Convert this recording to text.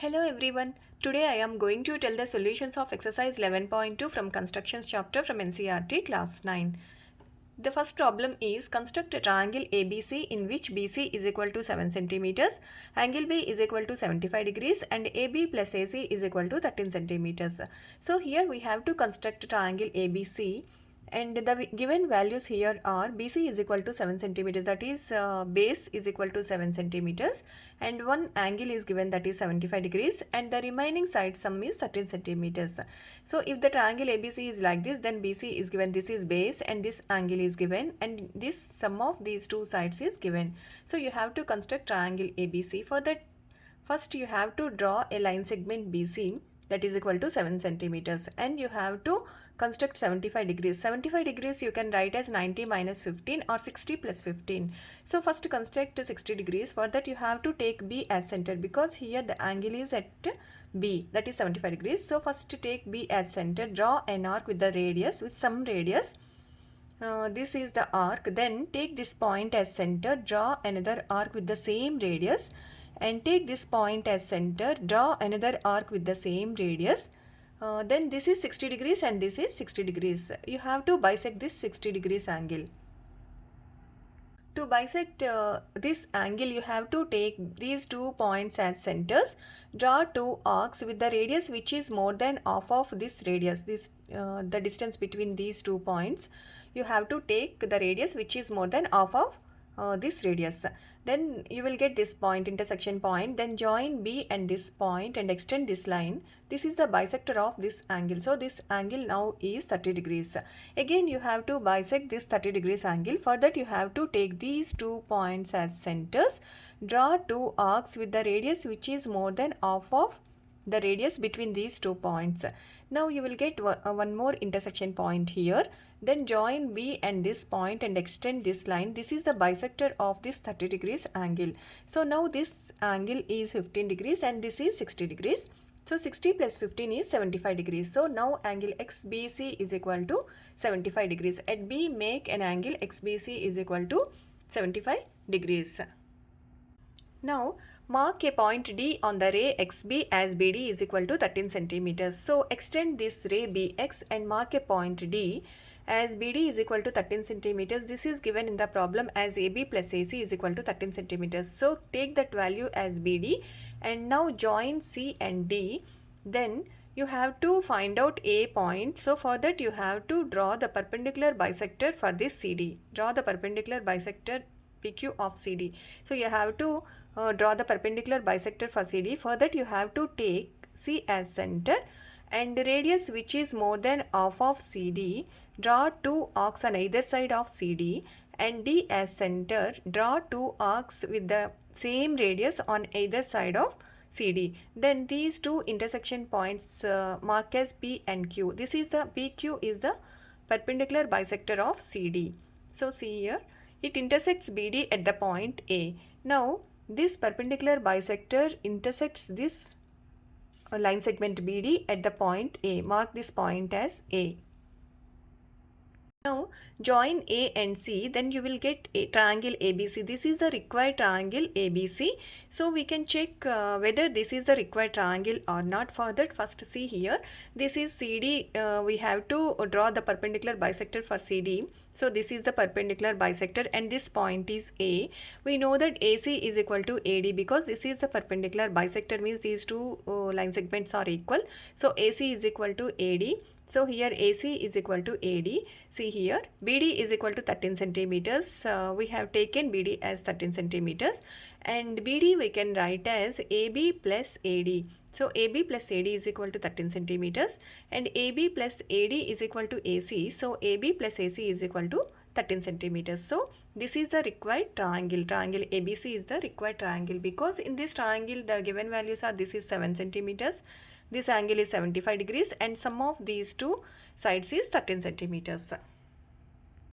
Hello everyone. Today I am going to tell the solutions of exercise 11.2 from constructions chapter from NCERT class 9. The first problem is construct a triangle ABC in which BC is equal to 7 centimeters, angle B is equal to 75 degrees and AB plus AC is equal to 13 centimeters. So here we have to construct a triangle ABC and the given values here are BC is equal to 7 centimeters, that is base is equal to 7 centimeters, and one angle is given, that is 75 degrees, and the remaining side sum is 13 centimeters. So if the triangle ABC is like this, then BC is given, this is base and this angle is given, and this sum of these two sides is given. So you have to construct triangle ABC. For that, first you have to draw a line segment BC that is equal to 7 centimeters, and you have to construct 75 degrees. 75 degrees you can write as 90 minus 15 or 60 plus 15. So first construct 60 degrees. For that you have to take B as center, because here the angle is at B, that is 75 degrees. So first take B as center, draw an arc with the radius, with some radius. This is the arc. Then take this point as center, draw another arc with the same radius, and take this point as center, draw another arc with the same radius. Then this is 60 degrees and this is 60 degrees. You have to bisect this 60 degrees angle. To bisect this angle, you have to take these 2 points as centers, draw 2 arcs with the radius which is more than half of this radius. The distance between these 2 points, you have to take the radius which is more than half of this radius. Then you will get this point, intersection point. Then join B and this point and extend this line. This is the bisector of this angle. So this angle now is 30 degrees. Again you have to bisect this 30 degrees angle. For that you have to take these 2 points as centers, draw 2 arcs with the radius which is more than half of the radius between these 2 points. Now you will get one more intersection point here. Then join B and this point and extend this line. This is the bisector of this 30 degrees angle. So now this angle is 15 degrees and this is 60 degrees. So 60 plus 15 is 75 degrees. So now angle XBC is equal to 75 degrees. At B, make an angle XBC is equal to 75 degrees. Now mark a point D on the ray XB as BD is equal to 13 centimeters. So extend this ray BX and mark a point D as BD is equal to 13 centimeters. This is given in the problem as AB plus AC is equal to 13 centimeters. So take that value as BD and now join C and D. Then you have to find out A point. So for that you have to draw the perpendicular bisector for this CD. Draw the perpendicular bisector PQ of CD. So you have to draw the perpendicular bisector for CD. For that you have to take C as center and radius which is more than half of CD. Draw 2 arcs on either side of CD, and D as center, draw 2 arcs with the same radius on either side of CD. Then these 2 intersection points mark as P and Q. This is the PQ is the perpendicular bisector of CD. So see here, it intersects BD at the point A. Now this perpendicular bisector intersects this line segment BD at the point A. Mark this point as A. Now join A and C, then you will get a triangle ABC. This is the required triangle ABC. So we can check whether this is the required triangle or not. For that, first see here, this is CD. We have to draw the perpendicular bisector for CD. So this is the perpendicular bisector and this point is A. We know that AC is equal to AD because this is the perpendicular bisector, means these two line segments are equal. So AC is equal to AD. So here AC is equal to AD. See here, BD is equal to 13 centimeters. We have taken BD as 13 centimeters and BD we can write as AB plus AD. So AB plus AD is equal to 13 centimeters and AB plus AD is equal to AC. So AB plus AC is equal to 13 centimeters. So this is the required triangle. Triangle ABC is the required triangle because in this triangle the given values are, this is 7 centimeters. This angle is 75 degrees and sum of these two sides is 13 centimeters.